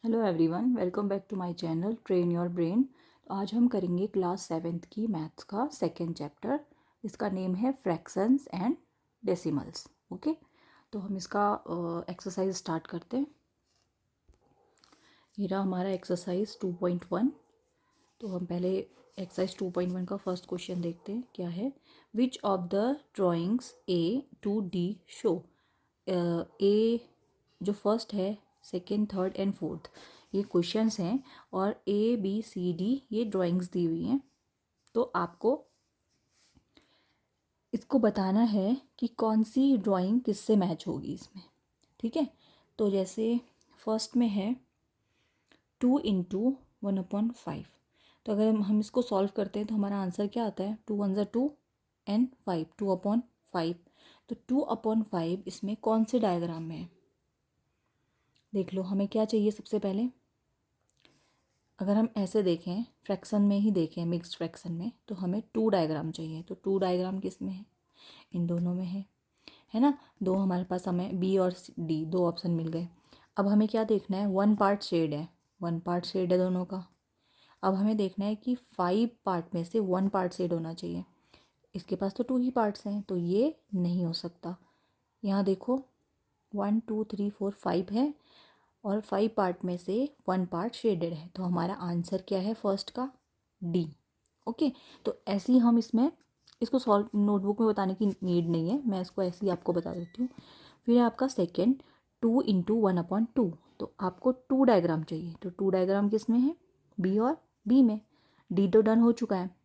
Hello everyone, welcome back to my channel train your brain. तो आज हम करेंगे क्लास 7th की मैथ्स का सेकेंड चैप्टर। इसका नेम है फ्रैक्शंस एंड डेसिमल्स। ओके, तो हम इसका एक्सरसाइज स्टार्ट करते हैं। ये रहा हमारा एक्सरसाइज 2.1। तो हम पहले एक्सरसाइज 2.1 का फर्स्ट क्वेश्चन देखते हैं क्या है। Which of the drawings A to D show. A जो फर्स्ट है, सेकेंड, थर्ड एंड फोर्थ, ये क्वेश्चंस हैं और A B C D ये ड्राइंग्स दी हुई हैं। तो आपको इसको बताना है कि कौन सी ड्राइंग किससे मैच होगी इसमें। ठीक है, तो जैसे फर्स्ट में है 2 × 1/5। तो अगर हम इसको सॉल्व करते हैं तो हमारा आंसर क्या आता है, 2 1 2 एंड 5, 2/5। तो 2/5 इसमें कौन से डायग्राम में है देख लो। हमें क्या चाहिए सबसे पहले, अगर हम ऐसे देखें फ्रैक्शन में ही देखें, मिक्स्ड फ्रैक्शन में, तो हमें 2 डायग्राम चाहिए। तो 2 डायग्राम किस में है, इन दोनों में है ना। दो हमारे पास हमें B और D 2 ऑप्शन मिल गए। अब हमें क्या देखना है, 1 पार्ट शेड है, 1 पार्ट शेड है दोनों का। अब हमें देखना है कि 5 पार्ट में से 1 पार्ट शेड होना चाहिए। इसके पास तो 2 ही पार्ट्स हैं, तो ये नहीं हो सकता। यहाँ देखो 1 2 3 4 5 है और 5 पार्ट में से 1 पार्ट शेडेड है। तो हमारा आंसर क्या है फर्स्ट का, D। ओके, तो ऐसे ही हम इसमें इसको सॉल्व नोटबुक में बताने की नीड नहीं है, मैं इसको ऐसे ही आपको बता देती हूँ। फिर आपका सेकेंड 2 × 1/2। तो आपको 2 डायग्राम चाहिए। तो 2 डायग्राम किस में है, B और B में। D तो डन हो चुका है,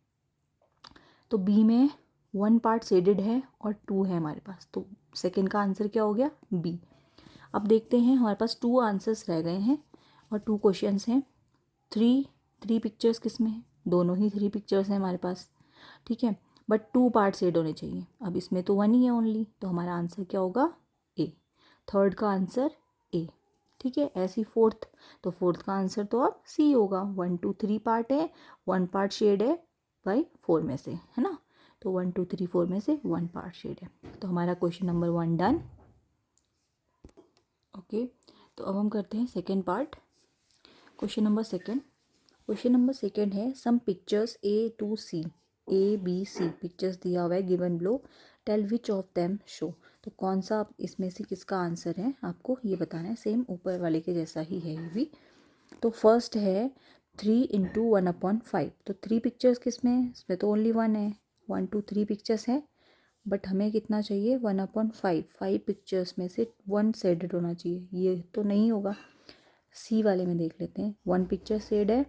तो B में 1 पार्ट शेडेड है और 2 है हमारे पास। तो सेकेंड का आंसर क्या हो गया, B। अब देखते हैं, हमारे पास 2 आंसर्स रह गए हैं और 2 क्वेश्चंस हैं। थ्री पिक्चर्स किस में है, दोनों ही 3 पिक्चर्स हैं हमारे पास। ठीक है, बट 2 पार्ट शेड होने चाहिए। अब इसमें तो 1 ही है ओनली, तो हमारा आंसर क्या होगा, A। थर्ड का आंसर A। ठीक है, ऐसी फोर्थ, तो फोर्थ का आंसर तो अब C होगा। 1 2 3 पार्ट है, 1 पार्ट शेड है बाई 4 में से, है ना। तो 1 2 3 4 में से 1 पार्ट शेड है। तो हमारा क्वेश्चन नंबर 1 डन। ओके, तो अब हम करते हैं second part, question number second है some pictures A to C, ABC pictures दिया हुआ है given below, tell which of them show. तो कौन सा इसमें से किसका आंसर है आपको ये बताना है। सेम ऊपर वाले के जैसा ही है ये भी। तो फर्स्ट है 3 × 1/5। तो 3 पिक्चर्स किस में है, इसमें तो ओनली 1 है, 1 2 3 पिक्चर्स है, बट हमें कितना चाहिए, 1/5। 5 पिक्चर्स में से 1 शेडेड होना चाहिए, ये तो नहीं होगा। C वाले में देख लेते हैं, 1 पिक्चर शेड है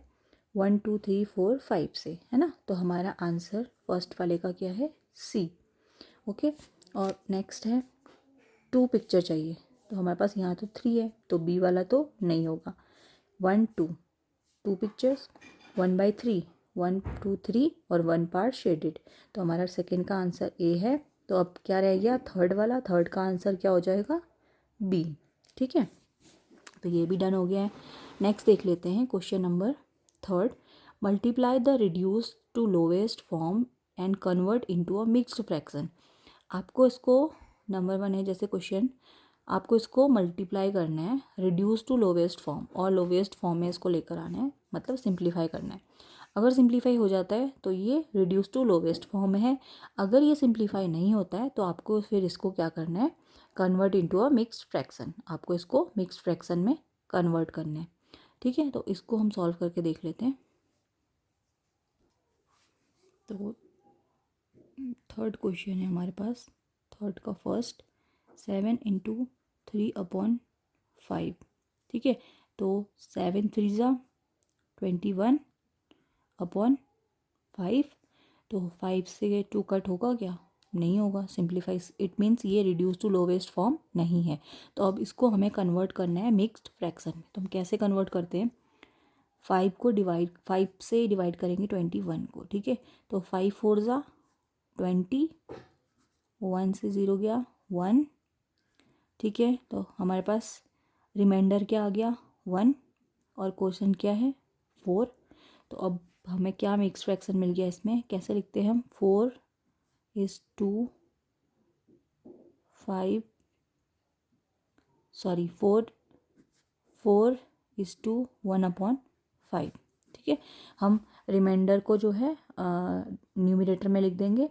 1 2 3 4 5 से, है ना। तो हमारा आंसर फर्स्ट वाले का क्या है, C। ओके, और नेक्स्ट है 2 पिक्चर चाहिए। तो हमारे पास यहाँ तो 3 है, तो B वाला तो नहीं होगा। 1 2 2 पिक्चर्स, 1/3, 1 2 3 और 1 पार्ट शेडेड। तो हमारा सेकेंड का आंसर A है। तो अब क्या रह गया, थर्ड वाला, थर्ड का आंसर क्या हो जाएगा, B। ठीक है, तो ये भी डन हो गया है। नेक्स्ट देख लेते हैं question number third, multiply the reduce to lowest form and convert into a mixed fraction. आपको इसको, नंबर 1 है जैसे क्वेश्चन, आपको इसको मल्टीप्लाई करना है रिड्यूस टू लोवेस्ट फॉर्म और लोवेस्ट फॉर्म में इसको लेकर आना है, मतलब सिंप्लीफाई करना है। अगर सिंप्लीफाई हो जाता है तो ये रिड्यूस टू लोवेस्ट फॉर्म में है। अगर ये सिंप्लीफाई नहीं होता है तो आपको फिर इसको क्या करना है, convert into a mixed fraction. आपको इसको मिक्स्ड फ्रैक्शन में कन्वर्ट करना है। ठीक है, तो इसको हम सॉल्व करके देख लेते हैं। तो थर्ड क्वेश्चन है हमारे पास, थर्ड का फर्स्ट 7 × 3/5। ठीक है, तो 7 3 21/5। तो 5 से 2 कट होगा क्या, नहीं होगा। सिंप्लीफाई, इट मीन्स ये रिड्यूस टू लोवेस्ट फॉर्म नहीं है। तो अब इसको हमें कन्वर्ट करना है मिक्स्ड फ्रैक्शन में। तो हम कैसे कन्वर्ट करते हैं, 5 से डिवाइड करेंगे 21 को। ठीक है, तो 5 4 20, 1 से 0 गया 1। ठीक है, तो हमारे पास रिमाइंडर क्या आ गया 1 और क्वेश्चन क्या है 4। तो अब हमें क्या मिक्स फ्रैक्शन मिल गया, इसमें कैसे लिखते हैं हम, 4 4 4 इज़ टू 1/5। ठीक है, हम रिमाइंडर को जो है न्यूमरेटर में लिख देंगे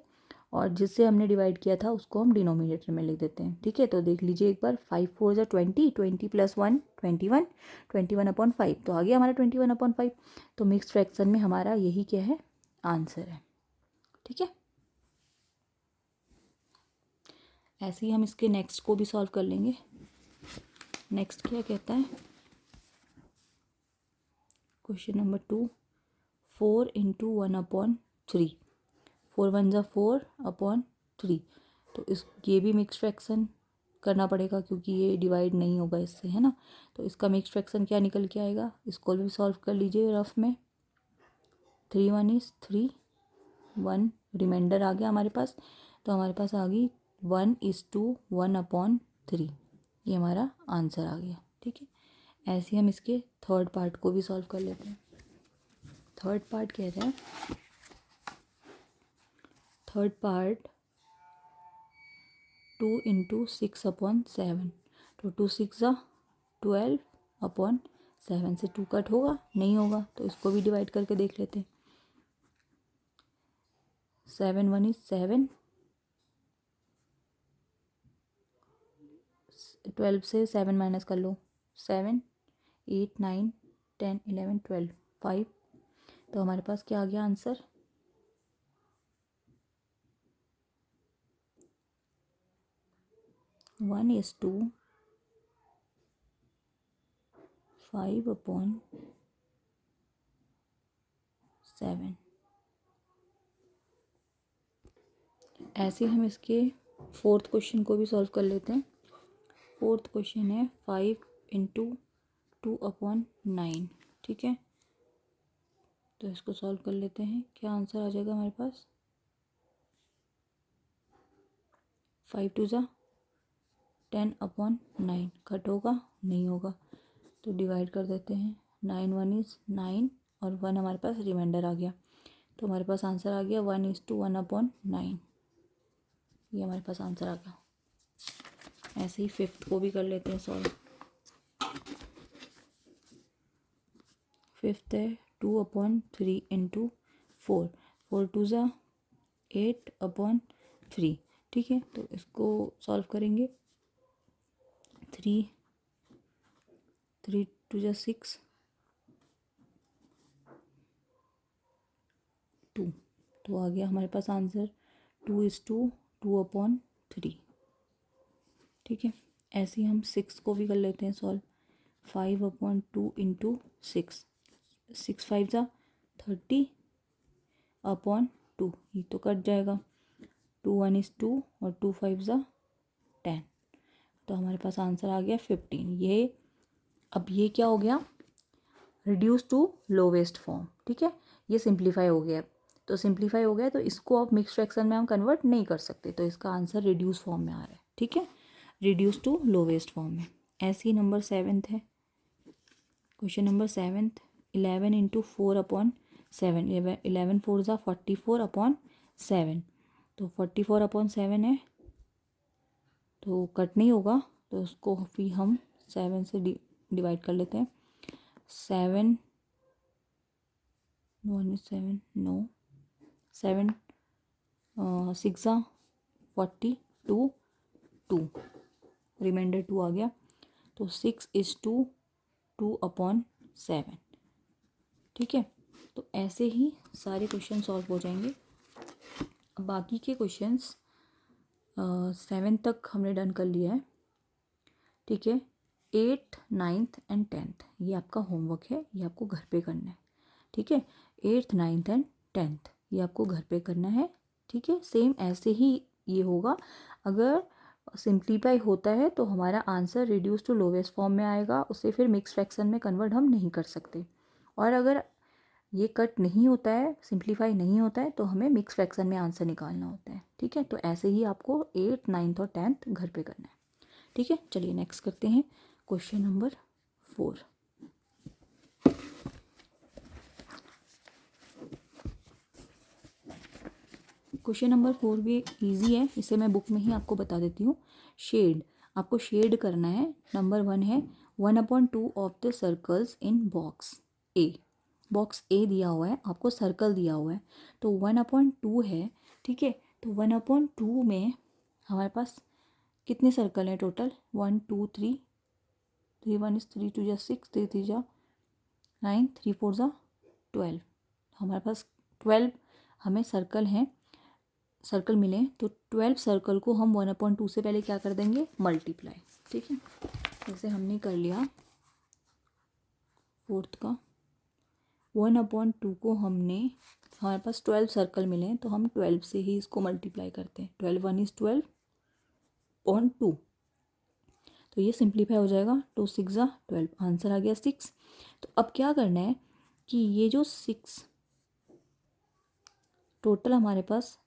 और जिससे हमने डिवाइड किया था उसको हम डिनोमिनेटर में लिख देते हैं। ठीक है, तो देख लीजिए एक बार, 5 4 ज़ा 20, 20 + 1 21, 21/5 तो आ गया हमारा 21/5। तो मिक्स्ड फ्रैक्शन में हमारा यही क्या है, आंसर है। ठीक है, ऐसे ही हम इसके नेक्स्ट को भी सॉल्व कर लेंगे। नेक्स्ट क्या कहता है, क्वेश्चन नंबर 2, 4 × 1/3, 4 1 ज़ा 4/3। तो इस ये भी मिक्स फ्रैक्शन करना पड़ेगा क्योंकि ये डिवाइड नहीं होगा इससे, है ना। तो इसका मिक्स फ्रैक्शन क्या निकल के आएगा, इसको भी सॉल्व कर लीजिए रफ में। 3 1 = 3, 1 रिमाइंडर आ गया हमारे पास, तो हमारे पास आ गई 1:1/3। ये हमारा आंसर आ गया। ठीक है, ऐसे हम इसके थर्ड पार्ट को भी सॉल्व कर लेते हैं। थर्ड पार्ट कह रहा है, थर्ड पार्ट 2 × 6/7। तो 2 6 ज़ा 12/7 से 2 कट होगा, नहीं होगा, तो इसको भी डिवाइड करके देख लेते हैं। 7 1 = 7, 12 से 7 माइनस कर लो, 7 8 9 10 11 12 5। तो हमारे पास क्या आ गया आंसर, 1:5/7। ऐसे हम इसके फोर्थ क्वेश्चन को भी सॉल्व कर लेते हैं। फोर्थ क्वेश्चन है 5 × 2/9। ठीक है, तो इसको सॉल्व कर लेते हैं। क्या आंसर आ जाएगा हमारे पास, 5 2 ज़ा 10/9। कट होगा, नहीं होगा, तो डिवाइड कर देते हैं। 9 1 = 9 और 1 हमारे पास रिमाइंडर आ गया, तो हमारे पास आंसर आ गया 1:1/9। ये हमारे पास आंसर आ गया। ऐसे ही फिफ्थ को भी कर लेते हैं सॉल्व। फिफ्थ है 2/3 × 4, 4 2 ज़ा 8/3। ठीक है, तो इसको सॉल्व करेंगे। 3 3 2 ज़ा 6, 2, तो आ गया हमारे पास आंसर 2:2/3। ठीक है, ऐसे ही हम 6 को भी कर लेते हैं सॉल्व। 5/2 × 6, 6 5 ज़ा 30/2, ये तो कट जाएगा। 2 1 = 2 और 2 5 ज़ा 10, तो हमारे पास आंसर आ गया 15। ये अब ये क्या हो गया, रिड्यूस टू लोवेस्ट फॉर्म। ठीक है, ये सिंप्लीफाई हो गया, तो सिंप्लीफाई हो गया तो इसको अब मिक्स फ्रैक्शन में हम कन्वर्ट नहीं कर सकते, तो इसका आंसर रिड्यूस फॉर्म में आ रहा है। ठीक है, रिड्यूस टू लोवेस्ट फॉर्म में। ऐसे ही नंबर 7 है, क्वेश्चन नंबर 7, 11 × 4/7। 11 4 ज़ा 44/7। तो 44/7 है, तो कट नहीं होगा, तो उसको भी हम 7 से डिवाइड कर लेते हैं। 7 1 = 7, नो, 7 6 ज़ा 42, 2 रिमाइंडर 2 आ गया, तो 6 = 2/7। ठीक है, तो ऐसे ही सारे क्वेश्चन सॉल्व हो जाएंगे। अब बाकी के क्वेश्चंस 7 तक हमने डन कर लिया है। ठीक है, 8th 9th एंड 10th ये आपका होमवर्क है, ये आपको घर पे करना है। ठीक है, 8th 9th एंड 10th ये आपको घर पे करना है। ठीक है, सेम ऐसे ही ये होगा। अगर सिंप्लीफाई होता है तो हमारा answer reduce to lowest form में आएगा, उसे फिर मिक्स फ्रैक्शन में कन्वर्ट हम नहीं कर सकते। और अगर ये कट नहीं होता है, सिंप्लीफाई नहीं होता है, तो हमें मिक्स फ्रैक्शन में आंसर निकालना होता है। ठीक है, तो ऐसे ही आपको 8th 9th और 10th घर पे करना है। ठीक है, चलिए नेक्स्ट करते हैं क्वेश्चन नंबर 4। क्वेश्चन नंबर 4 भी इजी है, इसे मैं बुक में ही आपको बता देती हूँ। शेड, आपको शेड करना है। नंबर 1 है 1/2 of the circles in box A. Box A दिया हुआ है, आपको सर्कल दिया हुआ है, तो 1/2 है, ठीक है। तो 1/2 में हमारे पास कितने सर्कल हैं टोटल? 1 2 3, 3 1 इज 3 2 जा 6, 3 3 जा 9, 3 4 जा 12। हमारे पास 12 हमें सर्कल हैं, सर्कल मिले, तो 12 सर्कल को हम 1/2 से पहले क्या कर देंगे? मल्टीप्लाई, ठीक है। जैसे हमने कर लिया फोर्थ का 1/2 को हमने, हमारे पास 12 सर्कल मिले हैं, तो हम 12 से ही इसको मल्टीप्लाई करते हैं। 12 1 इज 12/2, तो ये सिंप्लीफाई हो जाएगा। 2 6 जा 12, आंसर आ गया 6। तो अब क्या करना है कि ये जो 6 टोटल हमारे पास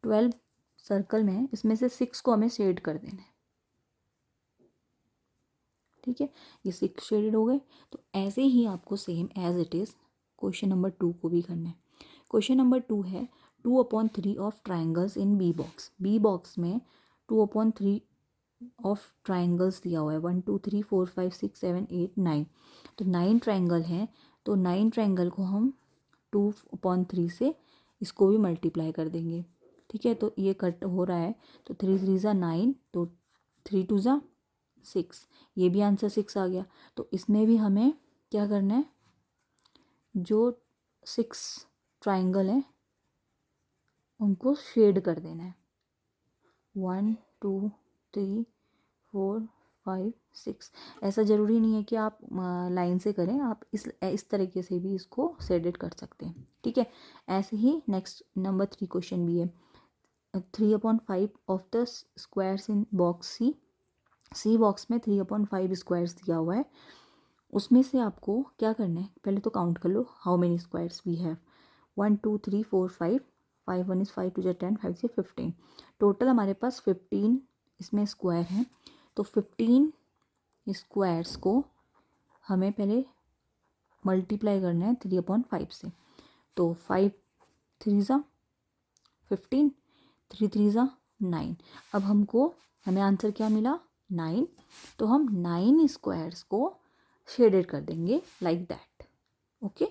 12 सर्कल में है, इसमें से 6 को हमें शेड कर देना है, ठीक है। ये 6 शेडेड हो गए। तो ऐसे ही आपको same as it is question number 2 को भी करना है। क्वेश्चन नंबर 2 है 2/3 of triangles in B box. B box में 2/3 ऑफ ट्राइंगल्स दिया हुआ है, 1 2 3 4 5 6 7 8 9। तो 9 ट्राइंगल हैं, तो 9 ट्राइंगल को हम 2/3 से इसको भी मल्टीप्लाई कर देंगे, ठीक है। तो ये कट हो रहा है, तो 3 3 ज़ा 9, तो 3 2 ज़ा 6, ये भी आंसर 6 आ गया। तो इसमें भी हमें क्या करना है, जो 6 ट्राइंगल हैं उनको शेड कर देना है। 1 2 3 4 5 6। ऐसा ज़रूरी नहीं है कि आप लाइन से करें, आप इस तरीके से भी इसको शेडेड कर सकते हैं, ठीक है। ऐसे ही नेक्स्ट नंबर 3 क्वेश्चन भी है 3/5 of the squares in box C. C box में 3/5 स्क्वायर्स दिया हुआ है, उसमें से आपको क्या करना है, पहले तो काउंट कर लो how many squares we have. 1 2 3 4 5, 5 1 is 5 2 जा 10, 5 से 15, टोटल हमारे पास 15 इसमें स्क्वायर हैं। तो 15 स्क्वायर्स को हमें पहले मल्टीप्लाई करना है 3/5 से। तो 5 3 ज़ा 15, 3 3 ज़ा 9। अब हमें आंसर क्या मिला? 9। तो हम 9 स्क्वायर्स को शेडेड कर देंगे लाइक दैट, ओके।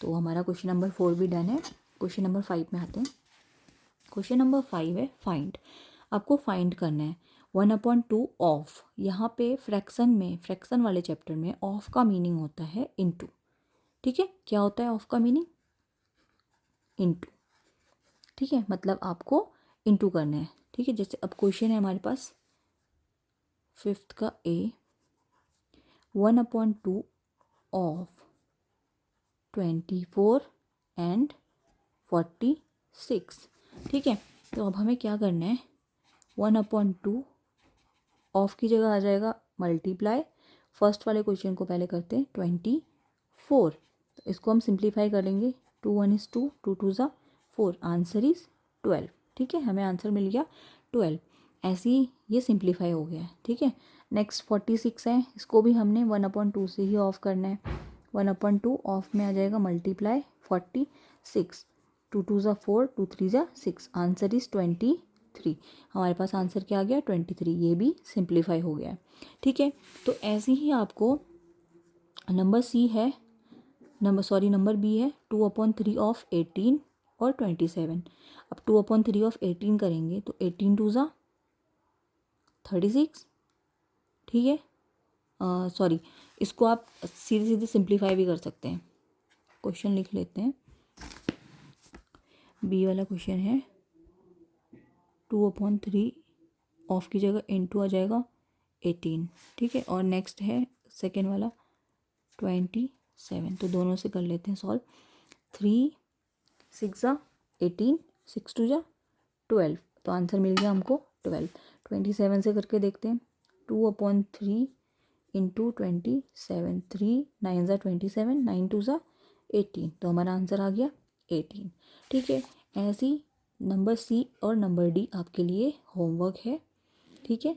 तो हमारा क्वेश्चन नंबर 4 भी डन है। क्वेश्चन नंबर 5 में आते हैं। क्वेश्चन नंबर 5 है फाइंड। आपको फाइंड करना है 1/2 ऑफ। यहाँ पे फ्रैक्शन वाले चैप्टर में ऑफ का मीनिंग होता है इनटू, ठीक है। क्या होता है ऑफ का मीनिंग? इनटू, ठीक है। मतलब आपको इनटू करना है, ठीक है। जैसे अब क्वेश्चन है हमारे पास 5th का ए 1/2 ऑफ 24 एंड 46, ठीक है। तो अब हमें क्या करना है, 1/2 ऑफ की जगह आ जाएगा मल्टीप्लाई। फर्स्ट वाले क्वेश्चन को पहले करते हैं 24, तो इसको हम सिंप्लीफाई करेंगे। 2 1 इज 2, 2 2 ज़ा 4, आंसर इज 12, ठीक है। हमें आंसर मिल गया 12। ऐसे ही ये सिंप्लीफाई हो गया है, ठीक है। नेक्स्ट 46 है, इसको भी हमने 1/2 से ही ऑफ करना है। 1/2 ऑफ में आ जाएगा मल्टीप्लाई 46, 2 2 ज़ा 4, 2 3 ज़ा 6, आंसर इज 23। हमारे पास आंसर क्या आ गया? 23। ये भी सिंप्लीफाई हो गया है, ठीक है। तो ऐसे ही आपको नंबर बी है 2/3 ऑफ 18 और 27। अब 2/3 ऑफ 18 करेंगे तो 18 2 ज़ा 36, ठीक है। सॉरी, इसको आप सीधे सीधे सिंप्लीफाई भी कर सकते हैं। क्वेश्चन लिख लेते हैं। बी वाला क्वेश्चन है 2/3 ऑफ की जगह इनटू आ जाएगा 18, ठीक है। और नेक्स्ट है सेकेंड वाला 27, तो दोनों से कर लेते हैं सॉल्व। 3 6 ज़ा 18, 6 2 ज़ा 12, तो आंसर मिल गया हमको 12। 27 से करके देखते हैं। 2/3 इंटू 27, 3 9 ज़ा 27, 9 2 ज़ा 18, तो हमारा आंसर आ गया 18, ठीक है। ऐसी नंबर सी और नंबर डी आपके लिए होमवर्क है, ठीक है।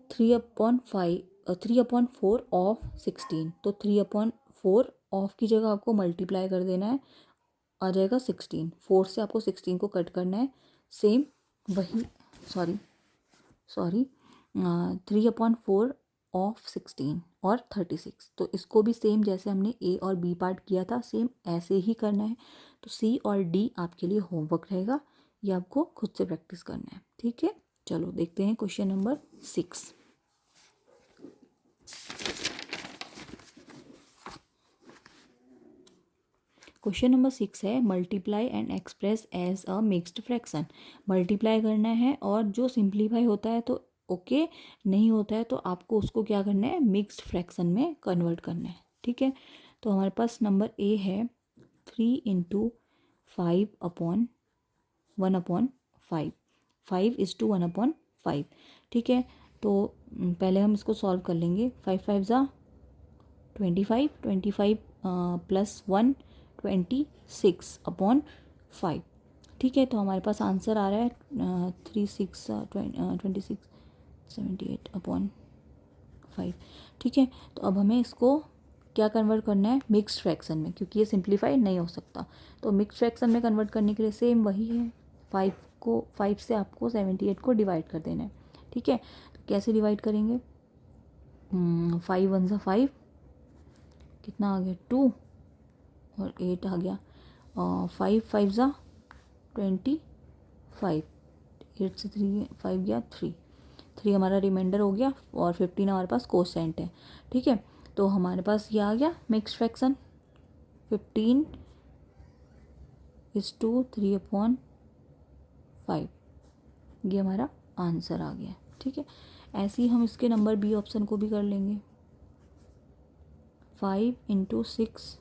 3/4 ऑफ 16, तो 3/4 ऑफ की जगह आपको मल्टीप्लाई कर देना है, आ जाएगा 16। 4 से आपको 16 को कट करना है, सेम वही, सॉरी सॉरी 3/4 ऑफ 16 और 36। तो इसको भी सेम जैसे हमने ए और बी पार्ट किया था सेम ऐसे ही करना है। तो सी और डी आपके लिए होमवर्क रहेगा, ये आपको खुद से प्रैक्टिस करना है। ठीक है, चलो देखते हैं क्वेश्चन नंबर 6। क्वेश्चन नंबर 6 है multiply and express as a mixed fraction. Multiply करना है और जो सिंप्लीफाई होता है तो ओके, नहीं होता है तो आपको उसको क्या करना है, मिक्स्ड फ्रैक्शन में कन्वर्ट करना है। ठीक है, तो हमारे पास नंबर ए है 3/5/1/5, 5:1/5। ठीक है, तो पहले हम इसको सॉल्व कर लेंगे। 5×5 = 25, 25 + 1 26/5। ठीक है, तो हमारे पास आंसर आ रहा है 26 78/5। ठीक है, तो अब हमें इसको क्या कन्वर्ट करना है, मिक्स्ड फ्रैक्शन में, क्योंकि ये सिंप्लीफाई नहीं हो सकता। तो मिक्स्ड फ्रैक्शन में कन्वर्ट करने के लिए सेम वही है, 5 से आपको 78 को डिवाइड कर देना है। ठीक है, तो कैसे डिवाइड करेंगे, 5 × 1 = 5, कितना आ गया 2 और 8 आ गया, 5×5 = 25, 8 से 3 5 गया 3 हमारा रिमाइंडर हो गया और 15 हमारे पास कोसेंट है। ठीक है, तो हमारे पास ये आ गया मिक्स्ड फ्रैक्शन 15:3/5, ये हमारा आंसर आ गया। ठीक है, ऐसे ही हम इसके नंबर बी ऑप्शन को भी कर लेंगे। 5 × 6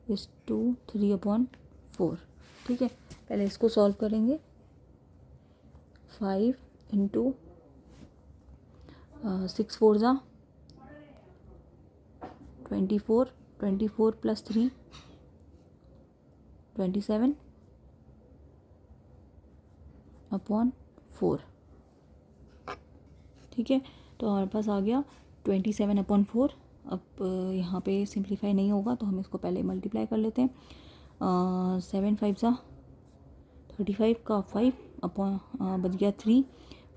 = 3/4। ठीक है, पहले इसको सॉल्व करेंगे। 5 × 6 4 = 24, 24 + 3 27/4। ठीक है, तो हमारे पास आ गया 27/4। अब यहाँ पे सिंप्लीफाई नहीं होगा तो हम इसको पहले मल्टीप्लाई कर लेते हैं। 7×5 = 35 का 5 अपॉन बच गया 3,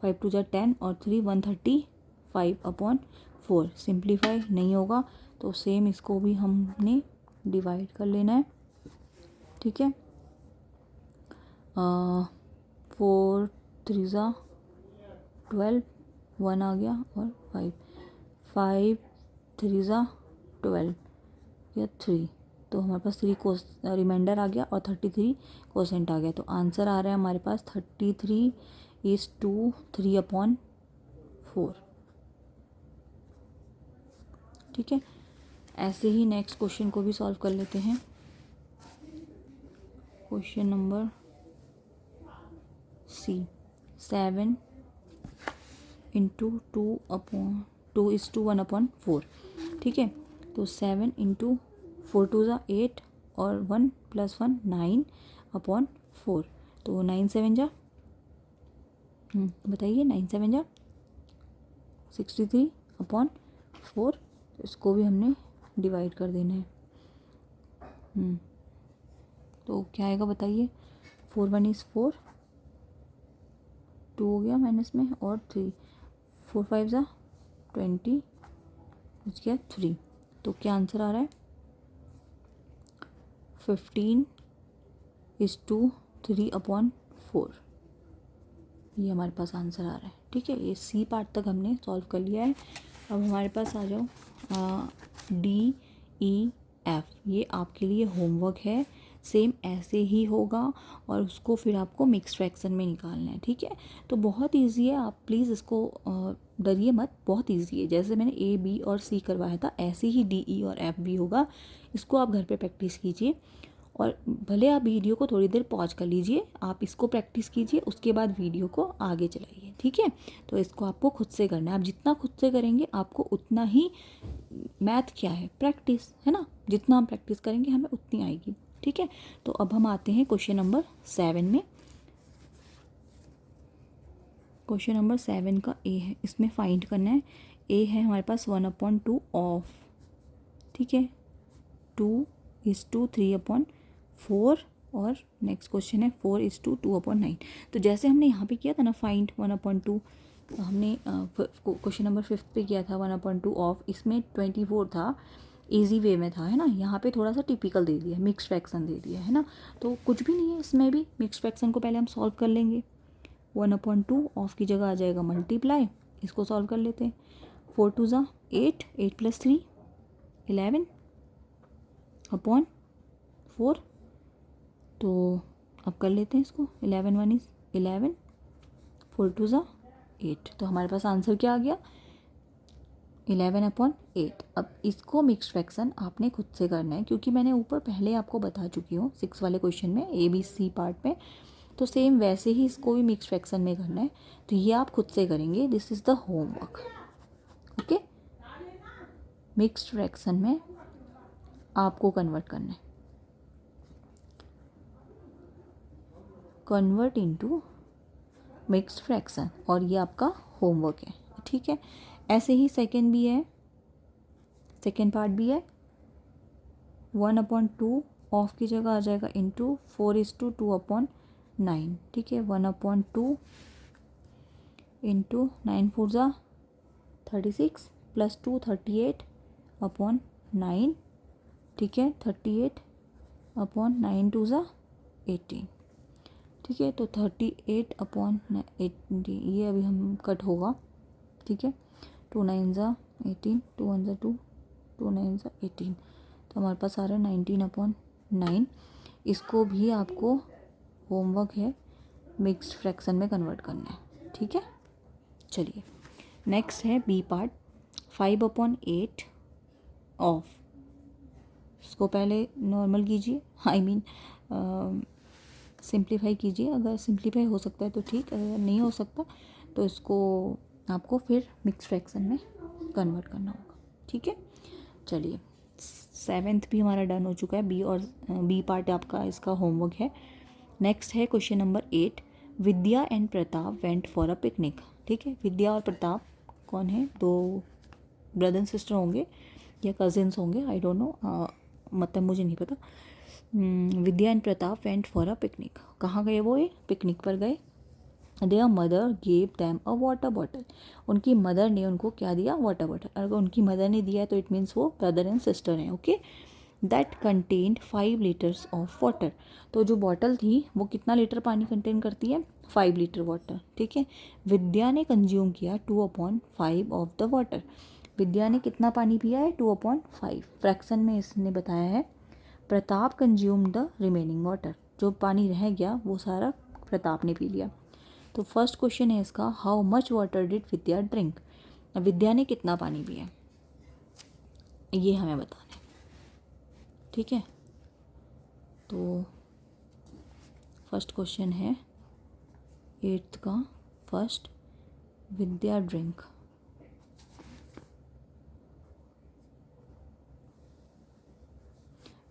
5×2 = 10 और 3 135/4। सिंप्लीफाई नहीं होगा तो सेम इसको भी हमने डिवाइड कर लेना है। ठीक है, 4 3 = 12, 1 आ गया और 5 3 = 12 या 3, तो हमारे पास 3 को रिमाइंडर आ गया और 33 कोसेंट आ गया। तो आंसर आ रहा है हमारे पास 33:3/4। ठीक है, ऐसे ही नेक्स्ट क्वेश्चन को भी सॉल्व कर लेते हैं। Question number C, 7 × 2/1/4। ठीक है, तो 7 × 4 2 = 8 और 1 + 1 9/4। तो 9 7 = बताइए, 9 7 = 63/4। इसको भी हमने डिवाइड कर देना है। तो क्या आएगा बताइए, 4 1 = 4, 2 हो गया माइनस में और 3, 4 5 = 20, बच गया 3। तो क्या आंसर आ रहा है, 15:3/4, ये हमारे पास आंसर आ रहा है। ठीक है, ये सी पार्ट तक हमने सॉल्व कर लिया है। अब हमारे पास आ जाओ DEF, ये आपके लिए होमवर्क है, सेम ऐसे ही होगा और उसको फिर आपको मिक्स फ्रैक्शन में निकालना है। ठीक है, तो बहुत इजी है, आप प्लीज़ इसको डरिए मत, बहुत इजी है। जैसे मैंने A B और C करवाया था ऐसे ही DE और F भी होगा। इसको आप घर पे प्रैक्टिस कीजिए और भले आप वीडियो को थोड़ी देर पॉज कर लीजिए, आप इसको प्रैक्टिस कीजिए, उसके बाद वीडियो को आगे चलाइए। ठीक है, तो इसको आपको खुद से करना है। आप जितना खुद से करेंगे आपको उतना ही, मैथ क्या है, प्रैक्टिस है ना, जितना हम प्रैक्टिस करेंगे हमें उतनी आएगी। ठीक है, तो अब हम आते हैं क्वेश्चन नंबर 7 में। क्वेश्चन नंबर 7 का ए है, इसमें फाइंड करना है। ए है हमारे पास 1/2 ऑफ, ठीक है, 2 = 3/4 और नेक्स्ट क्वेश्चन है 4:2/9। तो जैसे हमने यहाँ पे किया था ना फाइंड 1/2, हमने क्वेश्चन नंबर 5 पे किया था 1/2 ऑफ, इसमें 24 था, इजी वे में था, है ना। यहाँ पे थोड़ा सा टिपिकल दे दिया, मिक्स फ्रैक्शन दे दिया है ना, तो कुछ भी नहीं है इसमें भी। मिक्स फ्रैक्शन को पहले हम सॉल्व कर लेंगे। 1/2 ऑफ की जगह आ जाएगा मल्टीप्लाई, इसको सॉल्व कर लेते हैं। 4 2 ज़ा 8, 8 + 3 11/4। तो अब कर लेते हैं इसको, 11 1 इज़ 11, 4 2 ज़ा 8। तो हमारे पास आंसर क्या आ गया, 11/8। अब इसको मिक्स फ्रैक्शन आपने खुद से करना है, क्योंकि मैंने ऊपर पहले आपको बता चुकी हूँ 6 वाले क्वेश्चन में, ABC पार्ट में। तो सेम वैसे ही इसको भी मिक्स फ्रैक्शन में करना है, तो ये आप खुद से करेंगे। This is the homework, okay. Mix fraction में आपको कन्वर्ट करना है, कन्वर्ट इनटू मिक्स्ड फ्रैक्शन, और ये आपका होमवर्क है, ठीक है। ऐसे ही सेकेंड भी है, सेकेंड पार्ट भी है। 1/2 ऑफ की जगह आ जाएगा इंटू 4:2/9, ठीक है। 1/2 इंटू 9 4 ज़ा 36 + 2 38/9, ठीक है। 38/9 2 ज़ा 18, ठीक है। तो 38/80 ये अभी हम कट होगा, ठीक है। 2 9 ज़ा 18, 2 1 ज़ा 2, 2 9 ज़ा 18, तो हमारे पास आ रहा है 19/9। इसको भी आपको होमवर्क है, मिक्स्ड फ्रैक्शन में कन्वर्ट करना है, ठीक है। चलिए नेक्स्ट है बी पार्ट, 5/8 ऑफ। इसको पहले नॉर्मल कीजिए, आई मीन सिंप्लीफाई कीजिए। अगर सिंप्लीफाई हो सकता है तो ठीक, अगर नहीं हो सकता तो इसको आपको फिर मिक्स फ्रैक्शन में कन्वर्ट करना होगा, ठीक है। चलिए 7th भी हमारा डन हो चुका है, बी और बी पार्ट आपका इसका होमवर्क है। नेक्स्ट है question number 8, Vidya and Pratap went for a picnic, ठीक है। विद्या और प्रताप कौन है, दो ब्रदर एंड सिस्टर होंगे या कजिन्स होंगे, आई डोंट नो, मतलब मुझे नहीं पता। Vidya and Pratap went for a picnic, कहाँ गए वो, ये पिकनिक पर गए। Their mother gave them a water bottle, उनकी मदर ने उनको क्या दिया, वाटर बॉटल। अगर उनकी मदर ने दिया है तो इट मीन्स वो ब्रदर एंड सिस्टर हैं, okay. That contained 5 litres of water, तो जो बॉटल थी वो कितना लीटर पानी कंटेन करती है, 5 लीटर वाटर, ठीक है। विद्या ने कंज्यूम किया 2/5 ऑफ द वाटर, विद्या ने कितना पानी पिया है, 2/5। फ्रैक्शन में इसने बताया है Pratap consume the remaining water, जो पानी रह गया वो सारा प्रताप ने पी लिया। तो फर्स्ट क्वेश्चन है इसका, how much water did Vidya drink, Vidya ने कितना पानी पिया, ये हमें बताना है, ठीक है। तो फर्स्ट क्वेश्चन है 8th का, फर्स्ट, विद्या ड्रिंक,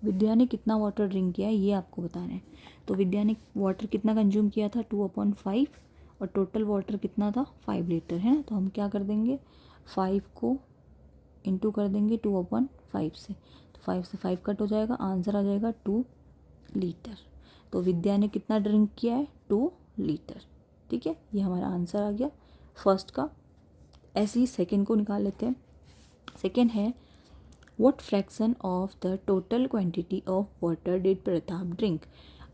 विद्या ने कितना वाटर ड्रिंक किया है ये आपको बताना है। तो विद्या ने वाटर कितना कंज्यूम किया था, 2/5, और टोटल वाटर कितना था, 5 लीटर, है ना। तो हम क्या कर देंगे, 5 को इंटू कर देंगे 2/5 से, तो 5 से 5 कट हो जाएगा, आंसर आ जाएगा 2 लीटर। तो विद्या ने कितना ड्रिंक किया है, 2 लीटर, ठीक है। ये हमारा आंसर आ गया फर्स्ट का। ऐसे ही सेकेंड को निकाल लेते हैं। सेकेंड है, what fraction of the total quantity of water did Pratap drink.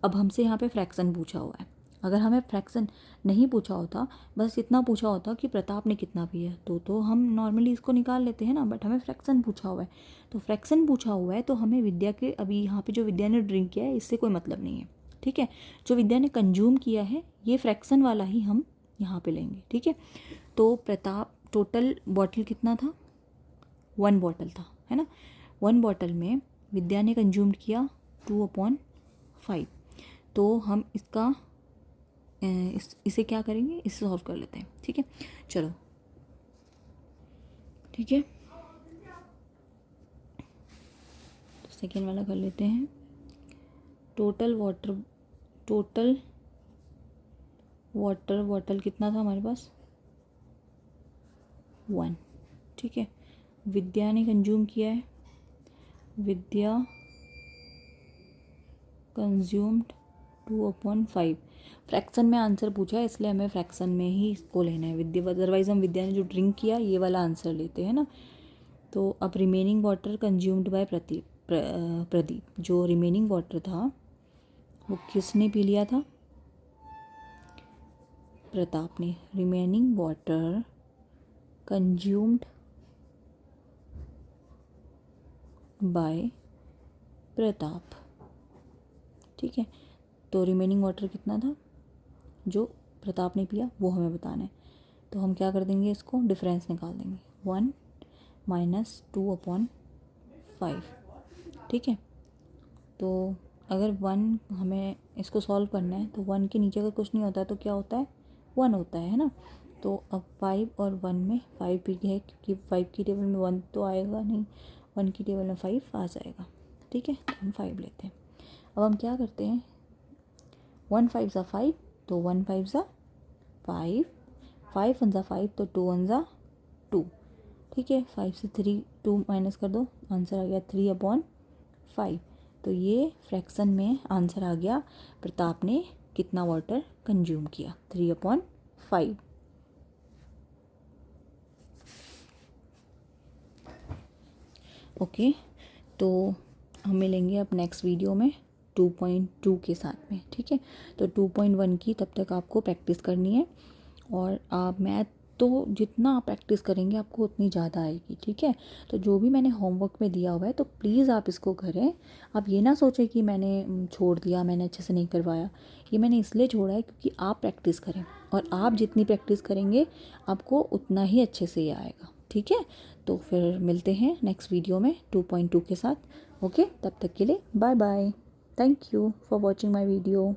अब हमसे यहाँ पे फ्रैक्शन पूछा हुआ है, अगर हमें फ्रैक्शन नहीं पूछा होता, बस इतना पूछा होता कि प्रताप ने कितना पिया, तो हम नॉर्मली इसको निकाल लेते हैं ना, बट हमें फ्रैक्शन पूछा हुआ है। तो फ्रैक्शन पूछा हुआ है तो हमें विद्या के, अभी यहाँ पे जो विद्या ने ड्रिंक किया है इससे कोई मतलब नहीं है, ठीक है। जो विद्या ने कंज्यूम किया है ये फ्रैक्शन वाला ही हम यहाँ पे लेंगे, ठीक है। तो प्रताप, टोटल बॉटल कितना था, 1 बॉटल था, है ना। 1 बॉटल में विद्या ने कंज्यूम किया 2/5, तो हम इसका इसे क्या करेंगे, इसे सॉल्व कर लेते हैं, ठीक है। चलो ठीक है, तो सेकेंड वाला कर लेते हैं। टोटल वाटर बॉटल कितना था हमारे पास, 1, ठीक है। विद्या ने कंज्यूम किया है, विद्या कंज्यूम्ड 2/5। फ्रैक्शन में आंसर पूछा है इसलिए हमें फ्रैक्शन में ही इसको लेना है विद्या, अदरवाइज़ हम विद्या ने जो ड्रिंक किया ये वाला आंसर लेते हैं ना। तो अब remaining water consumed by Pradeep, जो रिमेनिंग वाटर था वो किसने पी लिया था? प्रताप ने। Remaining water consumed by Pratap, ठीक है। तो रिमेनिंग वाटर कितना था जो प्रताप ने पिया वो हमें बताना है। तो हम क्या कर देंगे, इसको डिफरेंस निकाल देंगे, 1 - 2/5, ठीक है। तो अगर 1 हमें इसको सॉल्व करना है तो 1 के नीचे अगर कुछ नहीं होता है तो क्या होता है, 1 होता है ना। तो अब 5 और 1 में 5 भी है क्योंकि 5 की टेबल में 1 तो आएगा नहीं, 1 की टेबल में 5 आ जाएगा, ठीक है। तो हम 5 लेते हैं। अब हम क्या करते हैं, 1 5 ज़ा 5 तो 1 5 ज़ा 5, 5 1 ज़ा 5 तो 2 1 ज़ा 2, ठीक है। 5 से 3 2 माइनस कर दो, आंसर आ गया 3/5। तो ये फ्रैक्शन में आंसर आ गया, प्रताप ने कितना वाटर कंज्यूम किया, 3/5। ओके, तो हम मिलेंगे अब नेक्स्ट वीडियो में 2.2 के साथ में, ठीक है। तो 2.1 की तब तक आपको प्रैक्टिस करनी है, और आप मैथ तो जितना आप प्रैक्टिस करेंगे आपको उतनी ज़्यादा आएगी, ठीक है। तो जो भी मैंने होमवर्क में दिया हुआ है तो प्लीज़ आप इसको करें। आप ये ना सोचें कि मैंने छोड़ दिया, मैंने अच्छे से नहीं करवाया। ये मैंने इसलिए छोड़ा है क्योंकि आप प्रैक्टिस करें, और आप जितनी प्रैक्टिस करेंगे आपको उतना ही अच्छे से ये आएगा, ठीक है। तो फिर मिलते हैं नेक्स्ट वीडियो में 2.2 के साथ। ओके, तब तक के लिए bye bye. Thank you for watching my video.